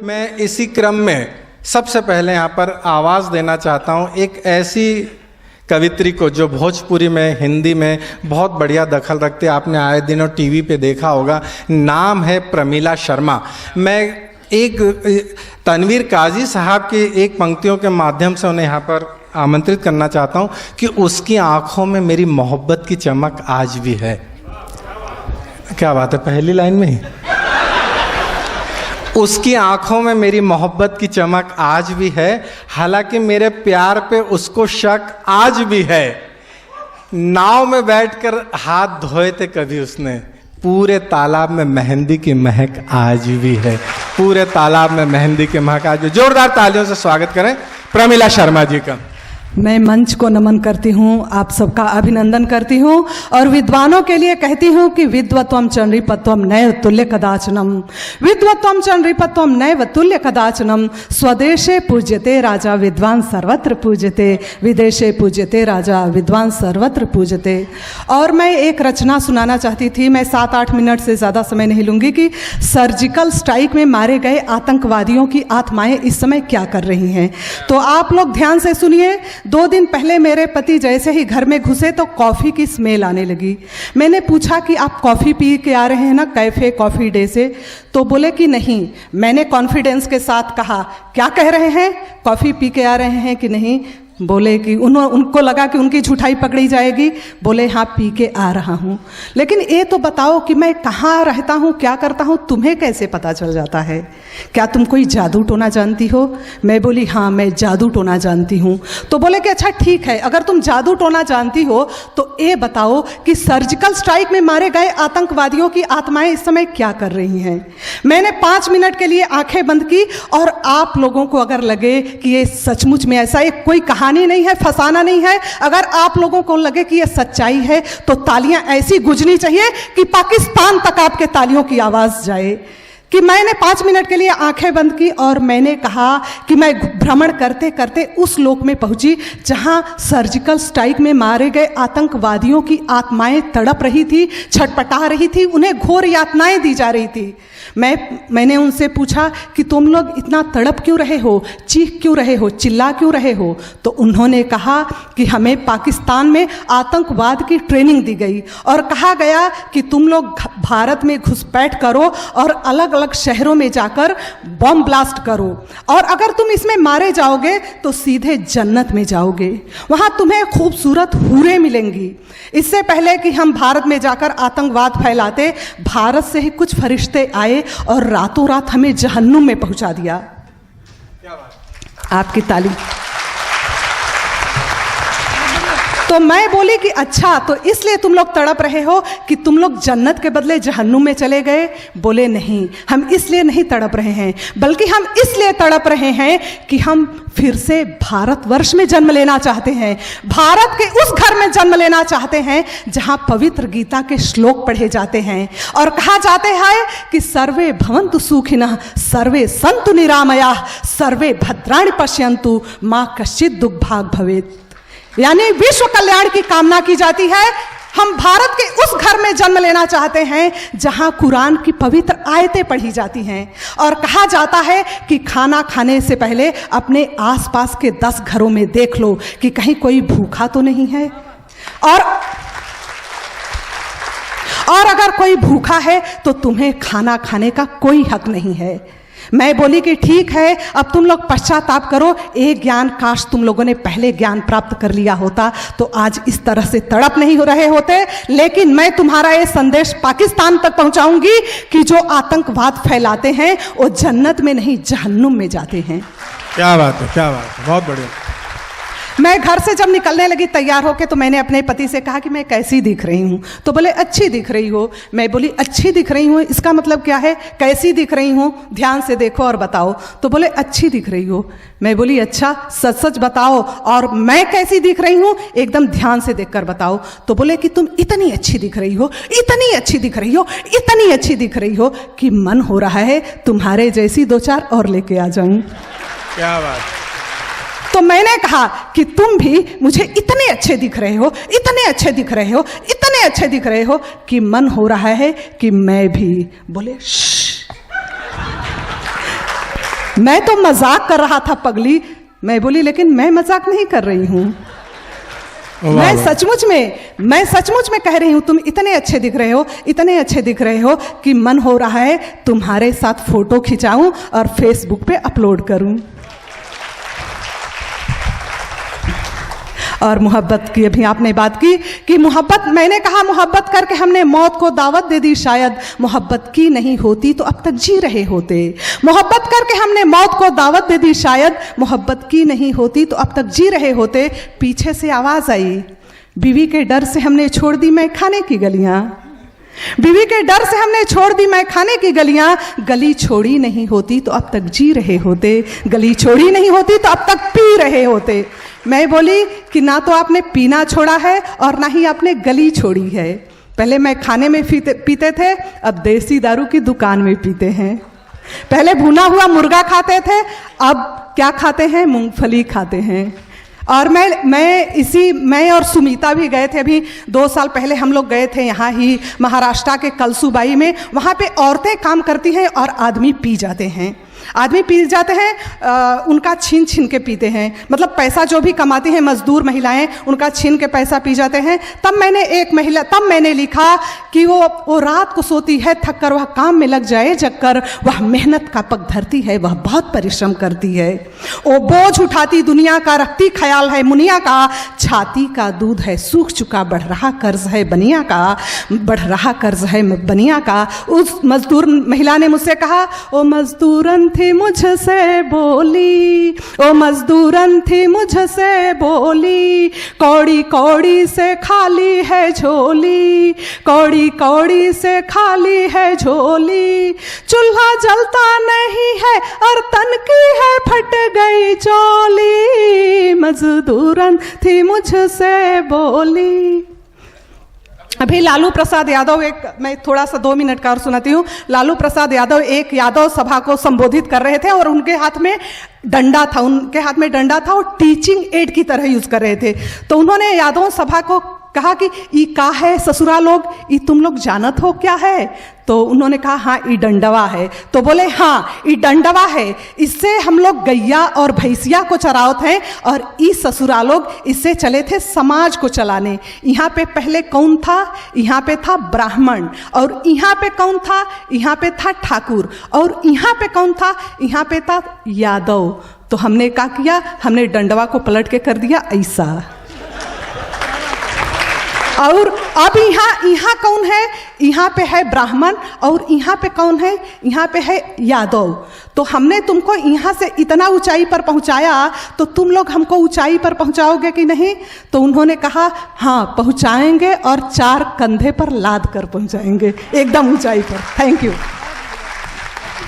मैं इसी क्रम में सबसे पहले यहाँ पर आवाज़ देना चाहता हूँ एक ऐसी कवित्री को जो भोजपुरी में, हिंदी में बहुत बढ़िया दखल रखते हैं। आपने आए दिनों टीवी पे देखा होगा, नाम है प्रमीला शर्मा। मैं एक तनवीर काजी साहब की एक पंक्तियों के माध्यम से उन्हें यहाँ पर आमंत्रित करना चाहता हूँ कि उसकी आंखों में मेरी मोहब्बत की चमक आज भी है। क्या बात है, पहली लाइन में ही उसकी आंखों में मेरी मोहब्बत की चमक आज भी है, हालांकि मेरे प्यार पे उसको शक आज भी है। नाव में बैठकर हाथ धोए थे कभी उसने, पूरे तालाब में मेहंदी की महक आज भी है। पूरे तालाब में मेहंदी की महक आज भी। जोरदार तालियों से स्वागत करें प्रमीला शर्मा जी का। मैं मंच को नमन करती हूँ, आप सबका अभिनंदन करती हूँ और विद्वानों के लिए कहती हूँ कि विद्वत्वम च नृपत्वम नैव तुल्य कदाचनम, विद्वत्वम च नृपत्वम नैव तुल्य कदाचनम। स्वदेशे पूज्यते राजा विद्वान सर्वत्र पूज्यते, विदेशे पूज्यते राजा विद्वान सर्वत्र पूज्यते। और मैं एक रचना सुनाना चाहती थी, मैं 7-8 मिनट से ज़्यादा समय नहीं लूँगी, कि सर्जिकल स्ट्राइक में मारे गए आतंकवादियों की आत्माएं इस समय क्या कर रही हैं। तो आप लोग ध्यान से सुनिए। 2 दिन पहले मेरे पति जैसे ही घर में घुसे तो कॉफ़ी की स्मेल आने लगी। मैंने पूछा कि आप कॉफ़ी पी के आ रहे हैं ना कैफ़े कॉफ़ी डे से? तो बोले कि नहीं। मैंने कॉन्फिडेंस के साथ कहा, क्या कह रहे हैं, कॉफ़ी पी के आ रहे हैं कि नहीं? बोले कि उनको लगा कि उनकी झूठाई पकड़ी जाएगी। बोले हाँ, पी के आ रहा हूँ। लेकिन ये तो बताओ कि मैं कहाँ रहता हूँ, क्या करता हूँ, तुम्हें कैसे पता चल जाता है? क्या तुम कोई जादू टोना जानती हो? मैं बोली हाँ, मैं जादू टोना जानती हूँ। तो बोले कि अच्छा ठीक है, अगर तुम जादू टोना जानती हो तो ये बताओ कि सर्जिकल स्ट्राइक में मारे गए आतंकवादियों की आत्माएं इस समय क्या कर रही हैं? मैंने 5 मिनट के लिए आंखें बंद की और आप लोगों को अगर लगे कि ये सचमुच में ऐसा, एक कोई कहानी नहीं है, फसाना नहीं है, अगर आप लोगों को लगे कि ये सच्चाई है तो तालियां ऐसी गुजनी चाहिए कि पाकिस्तान तक आपके तालियों की आवाज जाए। कि मैंने 5 मिनट के लिए आंखें बंद की और मैंने कहा कि मैं भ्रमण करते करते उस लोक में पहुंची जहां सर्जिकल स्ट्राइक में मारे गए आतंकवादियों की आत्माएं तड़प रही थी, छटपटा रही थी, उन्हें घोर यातनाएं दी जा रही थी। मैंने उनसे पूछा कि तुम लोग इतना तड़प क्यों रहे हो, चीख क्यों रहे हो, चिल्ला क्यों रहे हो? तो उन्होंने कहा कि हमें पाकिस्तान में आतंकवाद की ट्रेनिंग दी गई और कहा गया कि तुम लोग भारत में घुसपैठ करो और अलग अलग शहरों में जाकर बॉम्ब ब्लास्ट करो, और अगर तुम इसमें मारे जाओगे तो सीधे जन्नत में जाओगे, वहां तुम्हें खूबसूरत हूरें मिलेंगी। इससे पहले कि हम भारत में जाकर आतंकवाद फैलाते, भारत से ही कुछ फरिश्ते आए और रातों रात हमें जहन्नुम में पहुंचा दिया। क्या बात? आपकी ताली। तो मैं बोली कि अच्छा, तो इसलिए तुम लोग तड़प रहे हो कि तुम लोग जन्नत के बदले जहन्नुम में चले गए? बोले नहीं, हम इसलिए नहीं तड़प रहे हैं, बल्कि हम इसलिए तड़प रहे हैं कि हम फिर से भारतवर्ष में जन्म लेना चाहते हैं, भारत के उस घर में जन्म लेना चाहते हैं जहां पवित्र गीता के श्लोक पढ़े जाते हैं और कहा जाते हैं कि सर्वे भवन्तु सुखिनः, सर्वे सन्तु निरामयाः, सर्वे भद्राणि पश्यन्तु, मां कश्चित् दुःखभाग् भवेत्। यानी विश्व कल्याण की कामना की जाती है। हम भारत के उस घर में जन्म लेना चाहते हैं जहां कुरान की पवित्र आयतें पढ़ी जाती हैं और कहा जाता है कि खाना खाने से पहले अपने आसपास के 10 घरों में देख लो कि कहीं कोई भूखा तो नहीं है, और अगर कोई भूखा है तो तुम्हें खाना खाने का कोई हक नहीं है। मैं बोली कि ठीक है, अब तुम लोग पश्चाताप करो, एक ज्ञान काश तुम लोगों ने पहले ज्ञान प्राप्त कर लिया होता तो आज इस तरह से तड़प नहीं हो रहे होते। लेकिन मैं तुम्हारा ये संदेश पाकिस्तान तक पहुंचाऊंगी कि जो आतंकवाद फैलाते हैं वो जन्नत में नहीं जहन्नुम में जाते हैं। क्या बात है, क्या बात है, बहुत बढ़िया। मैं घर से जब निकलने लगी तैयार होके तो मैंने अपने पति से कहा कि मैं कैसी दिख रही हूँ? तो बोले अच्छी दिख रही हो। मैं बोली अच्छी दिख रही हूँ इसका मतलब क्या है, कैसी दिख रही हूँ, ध्यान से देखो और बताओ। तो बोले अच्छी दिख रही हो। मैं बोली अच्छा, सच सच बताओ और मैं कैसी दिख रही हूँ, एकदम ध्यान से देखकर बताओ। तो बोले कि तुम इतनी अच्छी दिख रही हो, इतनी अच्छी दिख रही हो, इतनी अच्छी दिख रही हो कि मन हो रहा है तुम्हारे जैसी 2-4 और लेके आ जाऊं। क्या बात। तो मैंने कहा कि तुम भी मुझे इतने अच्छे दिख रहे हो, इतने अच्छे दिख रहे हो, इतने अच्छे दिख रहे हो कि मन हो रहा है कि मैं भी। बोले मैं तो मजाक कर रहा था पगली। मैं बोली लेकिन मैं मजाक नहीं कर रही हूँ, मैं सचमुच में कह रही हूँ, तुम इतने अच्छे दिख रहे हो, इतने अच्छे दिख रहे हो कि मन हो रहा है तुम्हारे साथ फोटो खिंचाऊं और फेसबुक पे अपलोड करूं। और मोहब्बत की अभी आपने बात की कि मोहब्बत, मैंने कहा मोहब्बत करके हमने मौत को दावत दे दी, शायद मोहब्बत की नहीं होती तो अब तक जी रहे होते। मोहब्बत करके हमने मौत को दावत दे दी, शायद मोहब्बत की नहीं होती तो अब तक जी रहे होते। पीछे से आवाज आई, बीवी के डर से हमने छोड़ दी मैं खाने की गलियां, बीवी के डर से हमने छोड़ दी मैं खाने की गलियां। गली छोड़ी नहीं होती तो अब तक जी रहे होते, गली छोड़ी नहीं होती तो अब तक पी रहे होते। मैं बोली कि ना तो आपने पीना छोड़ा है और ना ही आपने गली छोड़ी है। पहले मैं खाने में पीते थे, अब देसी दारू की दुकान में पीते हैं। पहले भुना हुआ मुर्गा खाते थे, अब क्या खाते हैं, मूंगफली खाते हैं। और मैं और सुमिता भी गए थे, अभी 2 साल पहले हम लोग गए थे यहाँ ही महाराष्ट्र के कलसूबाई में। वहाँ पे औरतें काम करती हैं और आदमी पी जाते हैं, उनका छीन छीन के पीते हैं। मतलब पैसा जो भी कमाती हैं मजदूर महिलाएं, उनका छीन के पैसा पी जाते हैं। तब मैंने लिखा कि वो रात को सोती है, थक कर वह काम में लग जाए, जग कर वह मेहनत का पग धरती है, वह बहुत परिश्रम करती है। वो बोझ उठाती दुनिया का, रखती ख्याल है मुनिया का, छाती का दूध है सूख चुका, बढ़ रहा कर्ज है बनिया का, बढ़ रहा कर्ज है बनिया का। उस मजदूर महिला ने मुझसे कहा, ओ मजदूरन थी मुझसे बोली, ओ मजदूरन थी मुझसे बोली, कौड़ी कौड़ी से खाली है झोली, कौड़ी कौड़ी से खाली है झोली, चूल्हा जलता नहीं है और तन की है फट गई चोली, मजदूरन थी मुझसे बोली। अभी लालू प्रसाद यादव, मैं थोड़ा सा 2 मिनट का और सुनाती हूँ। लालू प्रसाद यादव एक यादव सभा को संबोधित कर रहे थे और उनके हाथ में डंडा था, और टीचिंग एड की तरह यूज कर रहे थे। तो उन्होंने यादव सभा को कहा कि ई का है ससुरा लोग, ई तुम लोग जानत हो क्या है? तो उन्होंने कहा हाँ ई डंडवा है। तो बोले हाँ ई डंडवा है, इससे हम लोग गैया और भैंसिया को चरावत हैं और ई ससुरा लोग इससे चले थे समाज को चलाने। यहाँ पे पहले कौन था? यहाँ पे था ब्राह्मण। और यहाँ पे कौन था? यहाँ पे था ठाकुर। और यहाँ पे कौन था? यहाँ पे था यादव। तो हमने क्या किया? हमने डंडवा को पलट के कर दिया ऐसा। और अब यहाँ कौन है? यहाँ पे है ब्राह्मण। और यहाँ पे कौन है? यहाँ पे है यादव। तो हमने तुमको यहाँ से इतना ऊंचाई पर पहुँचाया, तो तुम लोग हमको ऊंचाई पर पहुँचाओगे कि नहीं? तो उन्होंने कहा हाँ पहुँचाएंगे, और 4 कंधे पर लाद कर पहुँचाएंगे एकदम ऊंचाई पर। Thank you.